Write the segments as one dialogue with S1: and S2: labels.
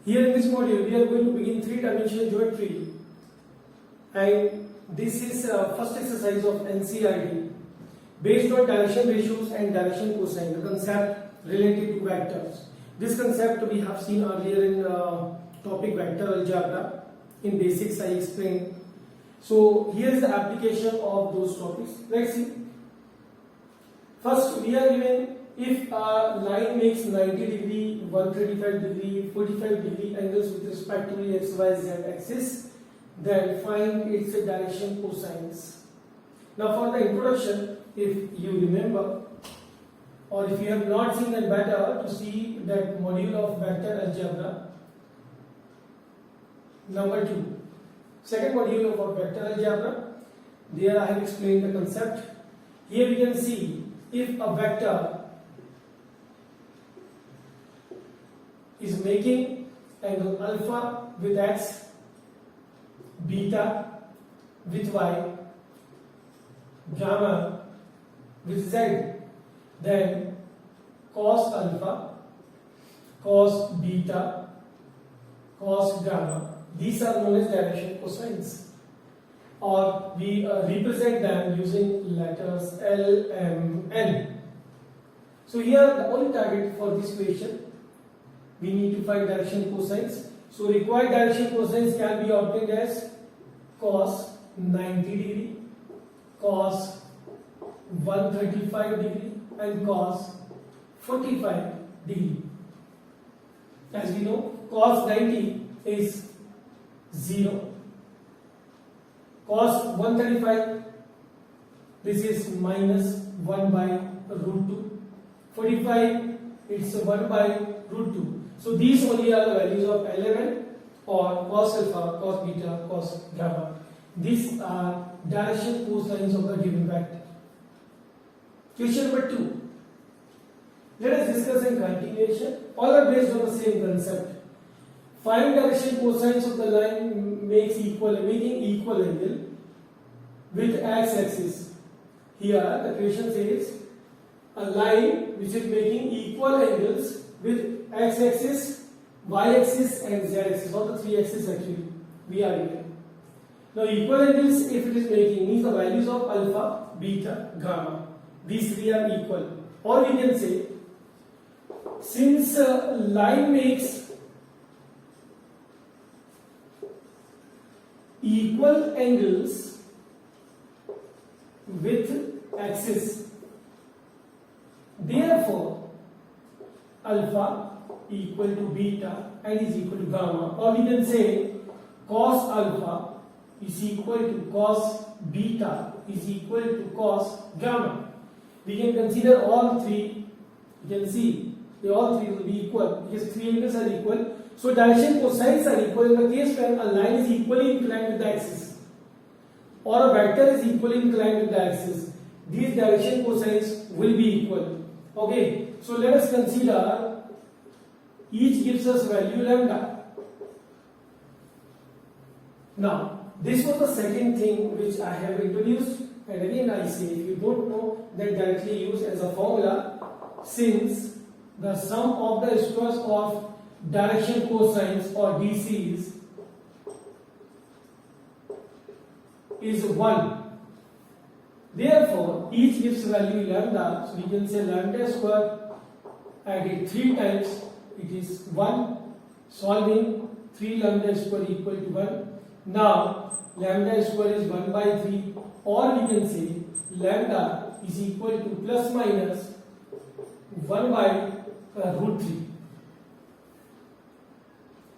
S1: Here in this module, we are going to begin three-dimensional geometry, and this is first exercise of NCERT based on direction ratios and direction cosine, the concept related to vectors. This concept we have seen earlier in topic vector algebra. In basics, I explained. So here is the application of those topics. Let's see. First, we are given if a line makes 90 degree, 135 degree, 45 degree angles with respect to the x, y, z axis, then find its direction cosines. Now for the introduction, if you remember, or if you have not seen, then better to see that module of vector algebra number 2. Second module of vector algebra. There I have explained the concept. Here we can see if a vector is making angle alpha with x, beta with y, gamma with z, then cos alpha, cos beta, cos gamma, these are known as direction cosines, or we represent them using letters L, M, N. So here the only target for this question, we need to find direction cosines. So required direction cosines can be obtained as cos 90 degree, cos 135 degree, and cos 45 degree. As we know, cos 90 is 0. Cos 135, this is minus 1 by root 2. 45, it's 1 by root 2. So these only are the values of element or cos alpha, cos beta, cos gamma. These are direction cosines of the given vector. Question number 2. Let us discuss in continuation. All are based on the same concept. Find direction cosines of the line making equal angle with x-axis. Here the question says a line which is making equal angles with x-axis, y-axis and z-axis, or the three axes actually we are given. Now equal angles, if it is making, means the values of alpha, beta, gamma, these three are equal. Or we can say, since line makes equal angles with axis, therefore alpha equal to beta and is equal to gamma, or we can say cos alpha is equal to cos beta is equal to cos gamma. We can consider all three. You can see all three will be equal because three angles are equal. So direction cosines are equal in the case when a line is equally inclined with the axis or a vector is equally inclined with the axis. These direction cosines will be equal. Okay, so let us consider each gives us value lambda. Now, this was the second thing which I have introduced, and again I say if you don't know, then directly use as a formula, since the sum of the squares of direction cosines or DCs is 1. Therefore, each gives value lambda, so we can say lambda square added 3 times, it is 1, solving 3 lambda square equal to 1. Now, lambda square is 1 by 3, or we can say lambda is equal to plus minus 1 by root 3.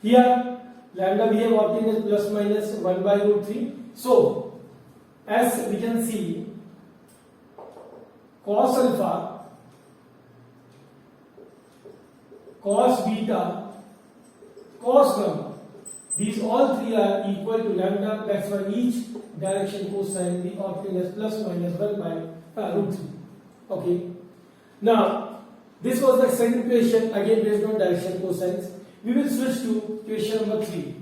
S1: Here, lambda we have obtained as plus minus 1 by root 3. So, as we can see, cos alpha, cos beta, cos gamma, these all three are equal to lambda. That's why each direction cosine we obtain as plus minus 1 by root 3. Okay. Now, this was the second question, again based on direction cosines. We will switch to question number 3.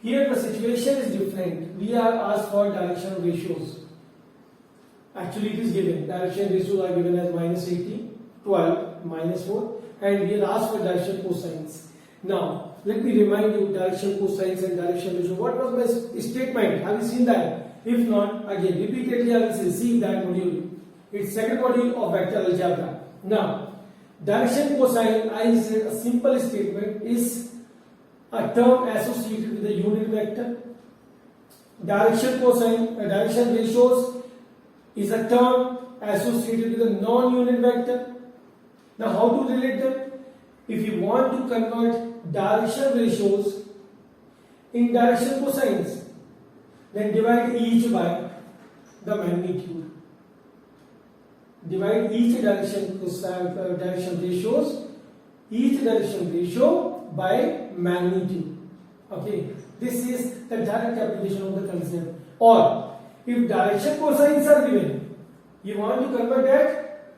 S1: Here the situation is different. We are asked for direction ratios. Actually it is given. Direction ratios are given as minus 80, 12, minus 4, and we are asked for direction cosines. Now, let me remind you direction cosines and direction ratio. What was my statement? Have you seen that? If not, again, repeatedly I will say, see that module. It's second module of vector algebra. Now, direction cosine, I said a simple statement, is a term associated with the unit vector. Direction cosine, direction ratios is a term associated with a non-unit vector. Now, how to relate them? If you want to convert direction ratios in direction cosines, then divide each by the magnitude. Divide each direction ratios, each direction ratio by magnitude. Okay, this is the direct application of the concept. Or if direction cosines are given, you want to convert that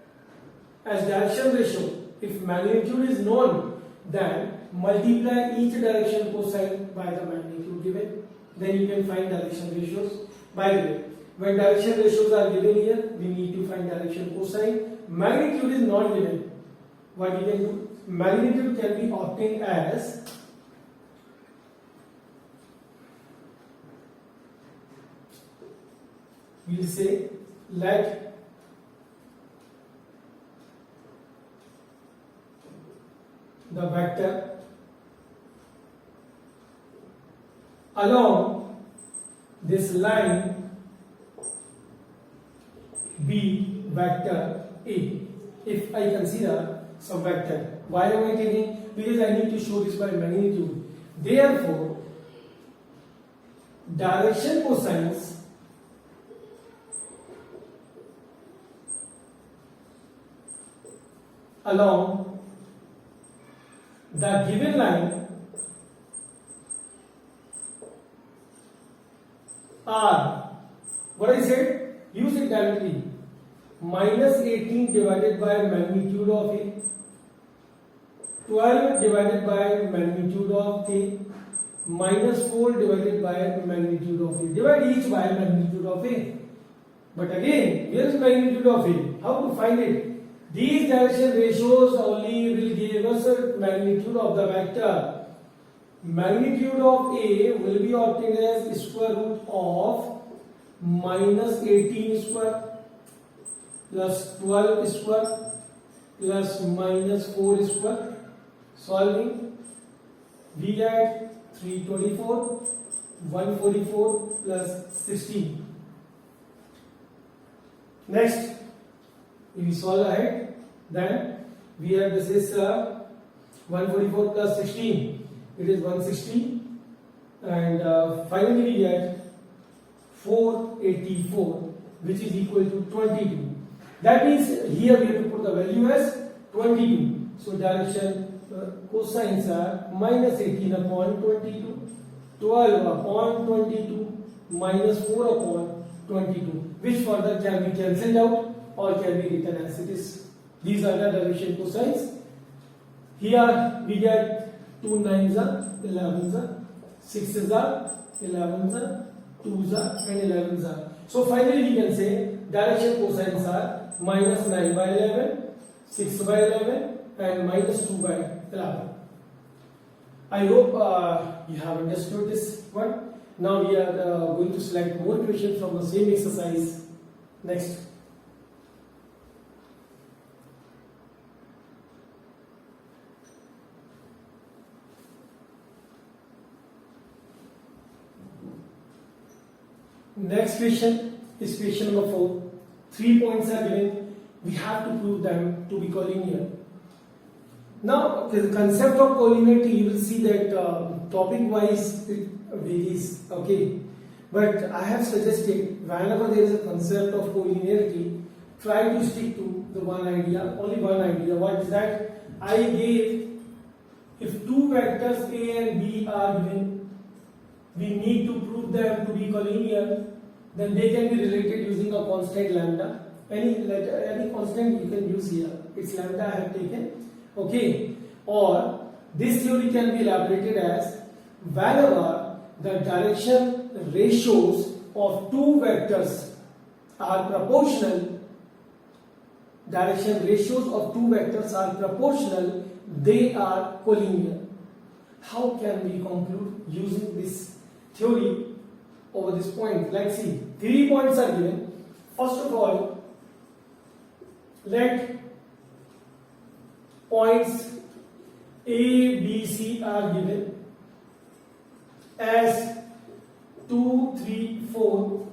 S1: as direction ratio. If magnitude is known, then multiply each direction cosine by the magnitude given. Then you can find direction ratios. By the way, when direction ratios are given here, we need to find direction cosine. Magnitude is not given. What you can do? Magnitude can be obtained as we will say, let the vector along this line be vector A. If I consider some vector, why am I taking? Because I need to show this by magnitude. Therefore, direction cosines along the given line are, what I said, use it directly, minus 18 divided by magnitude of A, 12 divided by magnitude of A, minus 4 divided by magnitude of A. Divide each by magnitude of A. But again, where is magnitude of A? How to find it? These direction ratios only will give us a magnitude of the vector. Magnitude of A will be obtained as square root of minus 18 square plus 12 square plus minus 4 square. Solving, we get 324, 144 plus 16. Next, if we solve ahead, then we have this is 144 plus 16, it is 160, and finally we get 484, which is equal to 22. That means here we have to put the value as 22. So direction cosines are minus 18 upon 22, 12 upon 22, minus 4 upon 22, which further can be cancelled out or can be written as it is. These are the direction cosines. Here we get 2 9s are 11s are, 6s are 11s are, 2s are and 11s are. So finally we can say direction cosines are minus 9 by 11, 6 by 11 and minus 2 by 11. I hope you have understood this one. Now we are going to select more questions from the same exercise. Next. Next question is question number 4. 3 points are given. We have to prove them to be collinear. Now, the concept of collinearity, you will see that topic wise it varies. Okay, but I have suggested whenever there is a concept of collinearity, try to stick to the one idea, only one idea. What is that? I gave, if two vectors A and B are given, we need to prove them to be collinear. Then they can be related using a constant lambda. Any constant you can use here. It's lambda I have taken. Okay. Or this theory can be elaborated as whenever the direction ratios of two vectors are proportional, direction ratios of two vectors are proportional, they are collinear. How can we conclude using this theory over this point? Let's see. 3 points are given. First of all, let points A, B, C are given as 2, 3, 4,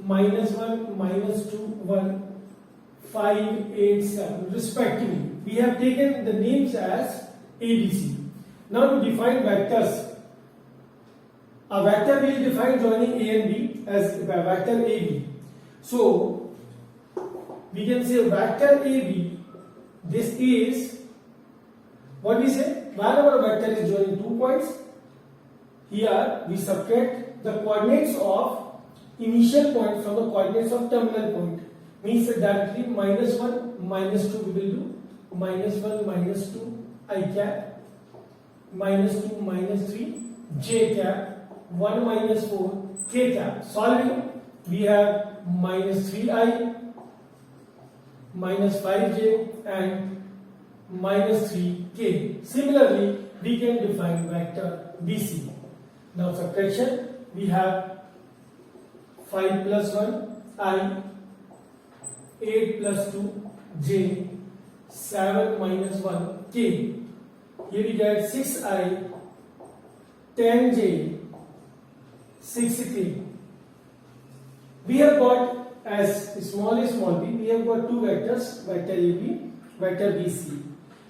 S1: minus 1, minus 2, 1, 5, 8, 7 respectively. We have taken the names as A, B, C. Now to define vectors, a vector will define joining A and B as vector AB. So we can say vector AB, this is what we say, whenever a vector is joining 2 points, here we subtract the coordinates of initial point from the coordinates of terminal point. Means that directly minus 1, minus 2 we will do, minus 1, minus 2, I cap, minus 2, minus 3, j cap, 1 minus 4, k cap. Solving, we have minus 3i, minus 5j and minus 3k. Similarly, we can define vector BC. Now subtraction, we have 5 plus 1 I, 8 plus 2 j, 7 minus 1 k. Here we get 6i, 10j, 6k. We have got as small b, we have got 2 vectors, vector AB, vector BC.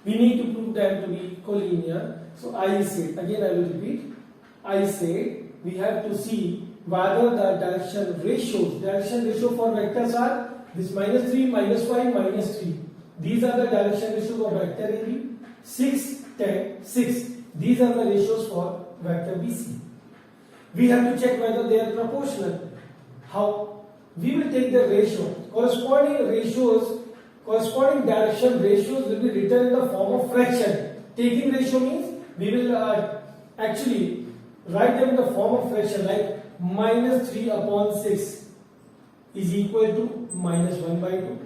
S1: We need to prove them to be collinear. So I said, again I will repeat, I said we have to see whether the direction ratio for vectors are this minus 3, minus 5, minus 3. These are the direction ratios of vector AB, 6, 10, 6. These are the ratios for vector BC. We have to check whether they are proportional. How? We will take the ratio. Corresponding direction ratios will be written in the form of fraction. Taking ratio means we will actually write them in the form of fraction, like minus 3 upon 6 is equal to minus 1 by 2.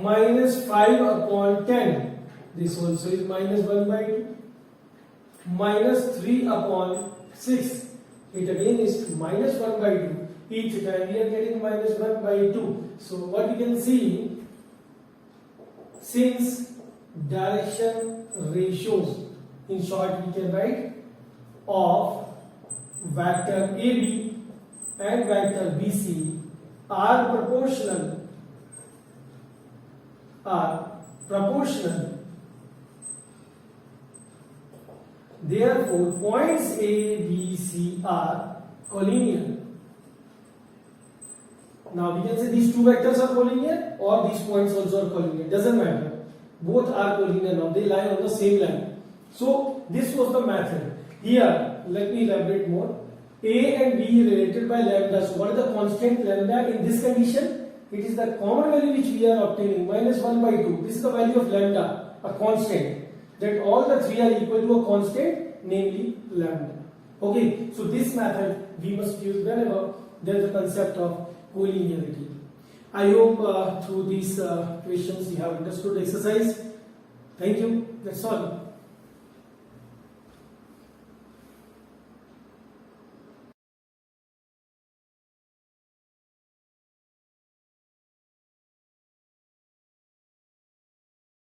S1: Minus 5 upon 10, this also is minus 1 by 2. Minus 3 upon 6, it again is minus 1 by 2. Each time we are getting minus 1 by 2. So what we can see, since direction ratios, in short we can write, of vector AB and vector BC are proportional, therefore points A, B, C are collinear. Now we can say these 2 vectors are collinear or these points also are collinear, doesn't matter. Both are collinear now, they lie on the same line. So this was the method. Here, let me elaborate more. A and B related by lambda. So what is the constant lambda in this condition? It is the common value which we are obtaining, minus 1 by 2. This is the value of lambda, a constant. That all the 3 are equal to a constant, namely lambda. Okay, so this method we must use whenever there is a concept of collinearity. I hope through these questions you have understood the exercise. Thank you. That's all.